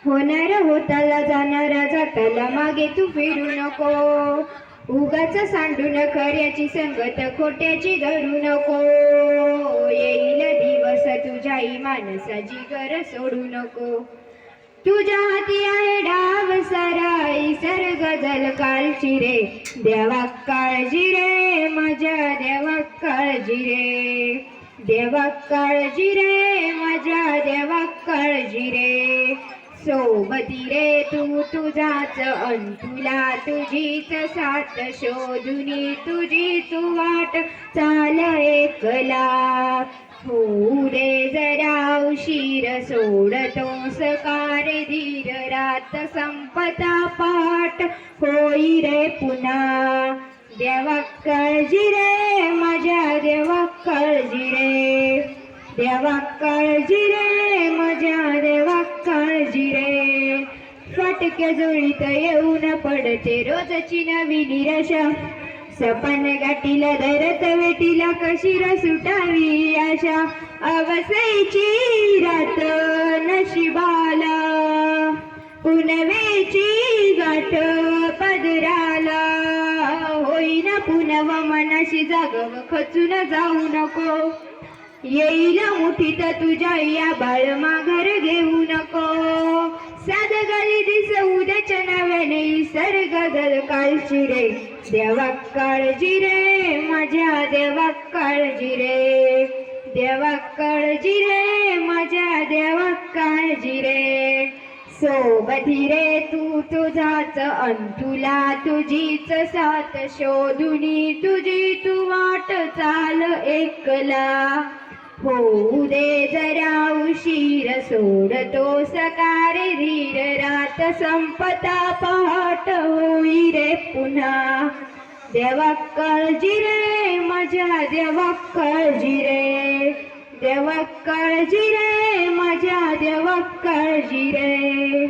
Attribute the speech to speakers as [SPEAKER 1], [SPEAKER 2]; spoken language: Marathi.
[SPEAKER 1] होणार होताला जाणारा जाताला मागे तू फिरू नको. उगाच सांडून खऱ्याची संगत खोट्याची धरू नको. येईल दिवस तुझ्या माणसाची गर सोडू नको. तुझ्या हाती आहे डाव सारा सर्ग जल कालची रे. देवा काळजी रे माझ्या देवा काळजी रे. देवा काळजी रे माझ्या देवा काळजी रे. सोबती रे तू तुझाच अंतुला तुझीच साथ शोधुनी तुझीच वाट चाल एकला. होऊ दे जरा उशीर सोडतोस कार धीर रात संपता पाठ होई रे पुन्हा. देवा काळजी रे माझ्या देवा काळजी रे. देवा काळजी रे माझ्या देवा काळजी रे. फाटक्या जोळीत येऊन पडते रोजची नवी निराशा. सपन गाठीला धरत वेटीला कशी र सुटावी आशा. अवसेची रात नशिबाला पुनवेची गाठ पदराला. होईना पुनव मनाशी जागव खचून जाऊ नको. येईल मुठीत तुझ्या या बाळ माघार घेऊ नको. साध गली दिसऊ द्याच्या नाव्याने सर्ग जल कालची रे. देवा काळजी रे माझ्या देवा काळजी रे. देवा काळजी रे माझ्या देवा काळजी रे. सोबती रे तू तुझाच अंतुला तुझीच साथ शोधुनी तुझी तू वाट चाल एकला. होऊ दे जरा उशीर सोडतो सकार धीर रात संपता पहाट होई रे पुन्हा. देवा काळजी रे माझ्या देवा काळजी रे. देवा काळजी रे माझ्या देवा काळजी रे.